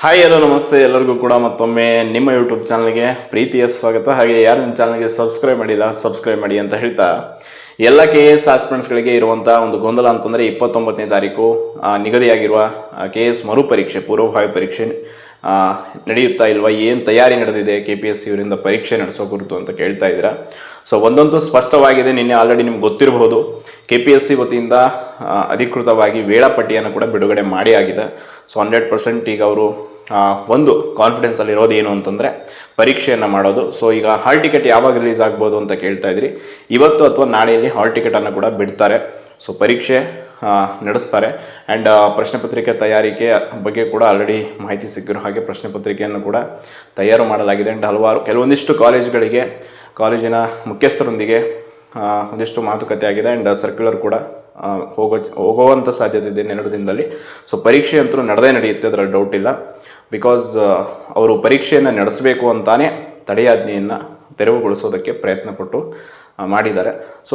Hi hello ನಮಸ್ತೆ ಎಲ್ಲರಿಗೂ ಕೂಡ ಮತ್ತೊಮ್ಮೆ ನಿಮ್ಮ ಯೂಟ್ಯೂಬ್ ಚಾನಲ್ಗೆ ಪ್ರೀತಿಯ ಸ್ವಾಗತ. ಹಾಗೆ ಯಾರು ನಿಮ್ಮ ಚಾನಲ್ಗೆ ಸಬ್ಸ್ಕ್ರೈಬ್ ಮಾಡಿಲ್ಲ ಸಬ್ಸ್ಕ್ರೈಬ್ ಮಾಡಿ ಅಂತ ಹೇಳ್ತಾ, ಎಲ್ಲ KS ಆಸ್ಪಿರೆಂಟ್ಸ್ಗಳಿಗೆ ಇರುವಂಥ ಒಂದು ಗೊಂದಲ ಅಂತಂದರೆ 29ನೇ ತಾರೀಕು ನಿಗದಿಯಾಗಿರುವ KS ಮರುಪರೀಕ್ಷೆ ಪೂರ್ವಭಾವಿ ಪರೀಕ್ಷೆ ನಡೆಯುತ್ತಾ ಇಲ್ವಾ, ಏನು ತಯಾರಿ ನಡೆದಿದೆ KPSC ಇವರಿಂದ ಪರೀಕ್ಷೆ ನಡೆಸೋ ಕುರಿತು ಅಂತ ಕೇಳ್ತಾ ಇದ್ದೀರಾ. ಸೊ ಒಂದಂತೂ ಸ್ಪಷ್ಟವಾಗಿದೆ, ನಿನ್ನೆ ಆಲ್ರೆಡಿ ನಿಮ್ಗೆ ಗೊತ್ತಿರಬಹುದು, KPSC ವತಿಯಿಂದ ಅಧಿಕೃತವಾಗಿ ವೇಳಾಪಟ್ಟಿಯನ್ನು ಕೂಡ ಬಿಡುಗಡೆ ಮಾಡಿ ಆಗಿದೆ. ಸೊ 100% ಈಗ ಅವರು ಒಂದು ಕಾನ್ಫಿಡೆನ್ಸಲ್ಲಿ ಇರೋದು ಏನು ಅಂತಂದರೆ ಪರೀಕ್ಷೆಯನ್ನು ಮಾಡೋದು. ಸೊ ಈಗ ಹಾಲ್ ಟಿಕೆಟ್ ಯಾವಾಗ ರಿಲೀಸ್ ಆಗ್ಬೋದು ಅಂತ ಕೇಳ್ತಾ ಇದ್ರಿ. ಇವತ್ತು ಅಥವಾ ನಾಳೆಯಲ್ಲಿ ಹಾಲ್ ಟಿಕೆಟನ್ನು ಕೂಡ ಬಿಡ್ತಾರೆ. ಸೊ ಪರೀಕ್ಷೆ ನಡೆಸ್ತಾರೆ. ಆ್ಯಂಡ್ ಪ್ರಶ್ನೆ ಪತ್ರಿಕೆ ತಯಾರಿಕೆ ಬಗ್ಗೆ ಕೂಡ ಆಲ್ರೆಡಿ ಮಾಹಿತಿ ಸಿಕ್ಕಿರೋ ಹಾಗೆ ಪ್ರಶ್ನೆ ಪತ್ರಿಕೆಯನ್ನು ಕೂಡ ತಯಾರು ಮಾಡಲಾಗಿದೆ. ಆ್ಯಂಡ್ ಕೆಲವೊಂದಿಷ್ಟು ಕಾಲೇಜಿನ ಮುಖ್ಯಸ್ಥರೊಂದಿಗೆ ಒಂದಿಷ್ಟು ಮಾತುಕತೆ ಆಗಿದೆ. ಆ್ಯಂಡ್ ಸರ್ಕ್ಯುಲರ್ ಕೂಡ ಹೋಗುವಂಥ ಸಾಧ್ಯತೆ ಇದೆ 2 ದಿನದಲ್ಲಿ. ಸೊ ಪರೀಕ್ಷೆ ಅಂತೂ ನಡೆಯುತ್ತೆ, ಅದರಲ್ಲಿ ಡೌಟ್ ಇಲ್ಲ. ಬಿಕಾಸ್ ಅವರು ಪರೀಕ್ಷೆಯನ್ನು ನಡೆಸಬೇಕು ಅಂತಾನೆ ತಡೆಯಾಜ್ಞೆಯನ್ನು ತೆರವುಗೊಳಿಸೋದಕ್ಕೆ ಪ್ರಯತ್ನಪಟ್ಟು ಮಾಡಿದ್ದಾರೆ. ಸೊ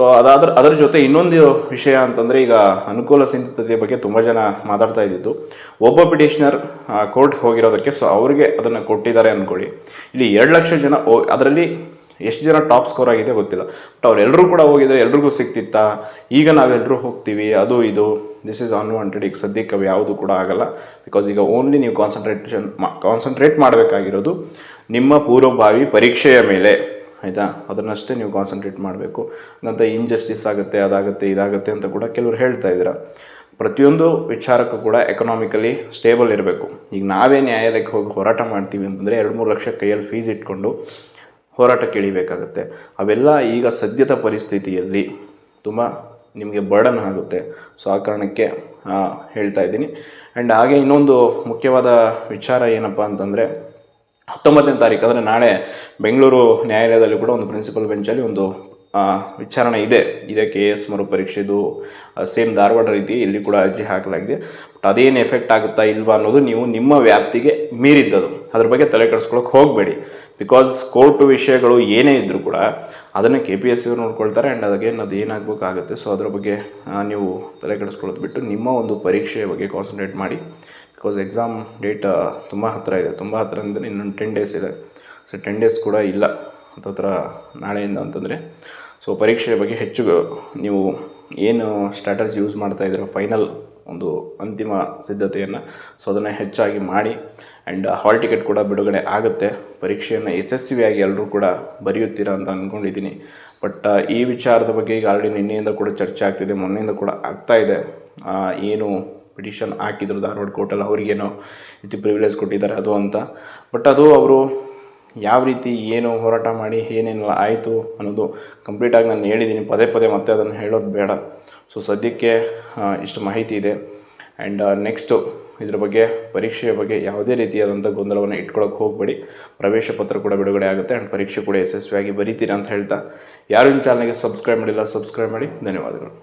ಅದರ ಜೊತೆ ಇನ್ನೊಂದು ವಿಷಯ ಅಂತಂದರೆ, ಈಗ ಅನುಕೂಲ ಸಿದ್ಧತೆ ಬಗ್ಗೆ ತುಂಬ ಜನ ಮಾತಾಡ್ತಾ ಇದ್ದಿದ್ದು, ಒಬ್ಬ ಪಿಟಿಷನರ್ ಕೋರ್ಟ್ಗೆ ಹೋಗಿರೋದಕ್ಕೆ ಸೊ ಅವ್ರಿಗೆ ಅದನ್ನು ಕೊಟ್ಟಿದ್ದಾರೆ ಅಂದ್ಕೊಳ್ಳಿ. ಇಲ್ಲಿ 2 ಲಕ್ಷ ಜನ ಅದರಲ್ಲಿ ಎಷ್ಟು ಜನ ಟಾಪ್ ಸ್ಕೋರ್ ಆಗಿದೆ ಗೊತ್ತಿಲ್ಲ. ಬಟ್ ಅವರೆಲ್ಲರೂ ಕೂಡ ಹೋಗಿದ್ದಾರೆ, ಎಲ್ರಿಗೂ ಸಿಗ್ತಿತ್ತಾ? ಈಗ ನಾವೆಲ್ಲರೂ ಹೋಗ್ತೀವಿ, ಅದು ಇದು ದಿಸ್ ಈಸ್ ಅನ್ವಾಂಟೆಡ್. ಈಗ ಸದ್ಯಕ್ಕೆ ಅವು ಯಾವುದು ಕೂಡ ಆಗಲ್ಲ. ಬಿಕಾಸ್ ಈಗ ಓನ್ಲಿ ನೀವು ಕಾನ್ಸಂಟ್ರೇಟ್ ಮಾಡಬೇಕಾಗಿರೋದು ನಿಮ್ಮ ಪೂರ್ವಭಾವಿ ಪರೀಕ್ಷೆಯ ಮೇಲೆ, ಆಯಿತಾ? ಅದನ್ನಷ್ಟೇ ನೀವು ಕಾನ್ಸಂಟ್ರೇಟ್ ಮಾಡಬೇಕು. ನಂತರ ಇನ್ಜಸ್ಟಿಸ್ ಆಗುತ್ತೆ, ಅದಾಗುತ್ತೆ, ಇದಾಗುತ್ತೆ ಅಂತ ಕೂಡ ಕೆಲವರು ಹೇಳ್ತಾ ಇದ್ದೀರಾ. ಪ್ರತಿಯೊಂದು ವಿಚಾರಕ್ಕೂ ಕೂಡ ಎಕನಾಮಿಕಲಿ ಸ್ಟೇಬಲ್ ಇರಬೇಕು. ಈಗ ನಾವೇ ನ್ಯಾಯಾಲಯಕ್ಕೆ ಹೋಗಿ ಹೋರಾಟ ಮಾಡ್ತೀವಿ ಅಂತಂದರೆ 2-3 ಲಕ್ಷ ಕೈಯಲ್ಲಿ ಫೀಸ್ ಇಟ್ಕೊಂಡು ಹೋರಾಟಕ್ಕೆ ಇಳಿಬೇಕಾಗುತ್ತೆ. ಅವೆಲ್ಲ ಈಗ ಸದ್ಯದ ಪರಿಸ್ಥಿತಿಯಲ್ಲಿ ತುಂಬ ನಿಮಗೆ ಬರ್ಡನ್ ಆಗುತ್ತೆ. ಸೊ ಆ ಕಾರಣಕ್ಕೆ ಹೇಳ್ತಾ ಇದ್ದೀನಿ. ಆ್ಯಂಡ್ ಹಾಗೆ ಇನ್ನೊಂದು ಮುಖ್ಯವಾದ ವಿಚಾರ ಏನಪ್ಪ ಅಂತಂದರೆ, 19ನೇ ತಾರೀಕು ಅಂದರೆ ನಾಳೆ ಬೆಂಗಳೂರು ನ್ಯಾಯಾಲಯದಲ್ಲಿ ಕೂಡ ಒಂದು ಪ್ರಿನ್ಸಿಪಲ್ ಬೆಂಚಲ್ಲಿ ಒಂದು ವಿಚಾರಣೆ ಇದೆ KS ಮರುಪರೀಕ್ಷೆದು. ಸೇಮ್ ಧಾರವಾಡ ರೀತಿ ಇಲ್ಲಿ ಕೂಡ ಅರ್ಜಿ ಹಾಕಲಾಗಿದೆ. ಬಟ್ ಅದೇನು ಎಫೆಕ್ಟ್ ಆಗುತ್ತಾ ಇಲ್ವಾ ಅನ್ನೋದು ನೀವು ನಿಮ್ಮ ವ್ಯಾಪ್ತಿಗೆ ಮೀರಿದ್ದದು, ಅದ್ರ ಬಗ್ಗೆ ತಲೆ ಕೆಡಿಸ್ಕೊಳ್ಳೋಕೆ ಹೋಗಬೇಡಿ. ಬಿಕಾಸ್ ಕೋರ್ಟು ವಿಷಯಗಳು ಏನೇ ಇದ್ದರೂ ಕೂಡ ಅದನ್ನು KPSC ಅವರು ನೋಡ್ಕೊಳ್ತಾರೆ. ಆ್ಯಂಡ್ ಅದು ಏನಾಗಬೇಕಾಗುತ್ತೆ. ಸೊ ಅದ್ರ ಬಗ್ಗೆ ನೀವು ತಲೆ ಕೆಡಿಸ್ಕೊಳ್ಳೋದು ಬಿಟ್ಟು ನಿಮ್ಮ ಒಂದು ಪರೀಕ್ಷೆಯ ಬಗ್ಗೆ ಕಾನ್ಸಂಟ್ರೇಟ್ ಮಾಡಿ. ಬಿಕಾಸ್ ಎಕ್ಸಾಮ್ ಡೇಟ್ ತುಂಬ ಹತ್ತಿರ ಇದೆ. ತುಂಬ ಹತ್ತಿರ ಅಂದರೆ ಇನ್ನೊಂದು 10 ಡೇಸ್ ಇದೆ. ಸೊ 10 ಡೇಸ್ ಕೂಡ ಇಲ್ಲ ಹತ್ತಿರ ನಾಳೆಯಿಂದ ಅಂತಂದರೆ. ಸೊ ಪರೀಕ್ಷೆಯ ಬಗ್ಗೆ ಹೆಚ್ಚು ನೀವು ಏನು ಸ್ಟ್ರಾಟಜಿ ಯೂಸ್ ಮಾಡ್ತಾಯಿದ್ದೀರೋ ಫೈನಲ್ ಒಂದು ಅಂತಿಮ ಸಿದ್ಧತೆಯನ್ನು, ಸೊ ಅದನ್ನು ಹೆಚ್ಚಾಗಿ ಮಾಡಿ. ಆ್ಯಂಡ್ ಹಾಲ್ ಟಿಕೆಟ್ ಕೂಡ ಬಿಡುಗಡೆ ಆಗುತ್ತೆ. ಪರೀಕ್ಷೆಯನ್ನು ಯಶಸ್ವಿಯಾಗಿ ಎಲ್ಲರೂ ಕೂಡ ಬರೆಯುತ್ತೀರಾ ಅಂತ ಅಂದ್ಕೊಂಡಿದ್ದೀನಿ. ಬಟ್ ಈ ವಿಚಾರದ ಬಗ್ಗೆ ಈಗ ಆಲ್ರೆಡಿ ನಿನ್ನೆಯಿಂದ ಕೂಡ ಚರ್ಚೆ ಆಗ್ತಿದೆ, ಮೊನ್ನೆಯಿಂದ ಕೂಡ ಆಗ್ತಾಯಿದೆ. ಏನು ಪಿಟಿಷನ್ ಹಾಕಿದ್ರು ಧಾರವಾಡ ಕೋರ್ಟಲ್ಲಿ, ಅವ್ರಿಗೇನೋ ರೀತಿ ಪ್ರಿವಿಲೇಜ್ ಕೊಟ್ಟಿದ್ದಾರೆ ಅದು ಅಂತ. ಬಟ್ ಅದು ಅವರು ಯಾವ ರೀತಿ ಏನು ಹೋರಾಟ ಮಾಡಿ ಏನೇನೆಲ್ಲ ಆಯಿತು ಅನ್ನೋದು ಕಂಪ್ಲೀಟಾಗಿ ನಾನು ಹೇಳಿದ್ದೀನಿ. ಪದೇ ಮತ್ತೆ ಅದನ್ನು ಹೇಳೋದು ಬೇಡ. ಸೊ ಸದ್ಯಕ್ಕೆ ಇಷ್ಟು ಮಾಹಿತಿ ಇದೆ. ಆ್ಯಂಡ್ ನೆಕ್ಸ್ಟು ಇದ್ರ ಬಗ್ಗೆ ಪರೀಕ್ಷೆಯ ಬಗ್ಗೆ ಯಾವುದೇ ರೀತಿಯಾದಂಥ ಗೊಂದಲವನ್ನು ಇಟ್ಕೊಳ್ಳೋಕೆ ಹೋಗಬೇಡಿ. ಪ್ರವೇಶ ಪತ್ರ ಕೂಡ ಬಿಡುಗಡೆ ಆಗುತ್ತೆ. ಆ್ಯಂಡ್ ಪರೀಕ್ಷೆ ಕೂಡ ಯಶಸ್ವಿಯಾಗಿ ಬರೀತೀರಾ ಅಂತ ಹೇಳ್ತಾ, ಯಾರು ನಿಮ್ಮ ಚಾನಲ್ಗೆ ಸಬ್ಸ್ಕ್ರೈಬ್ ಮಾಡಿಲ್ಲ ಸಬ್ಸ್ಕ್ರೈಬ್ ಮಾಡಿ. ಧನ್ಯವಾದಗಳು.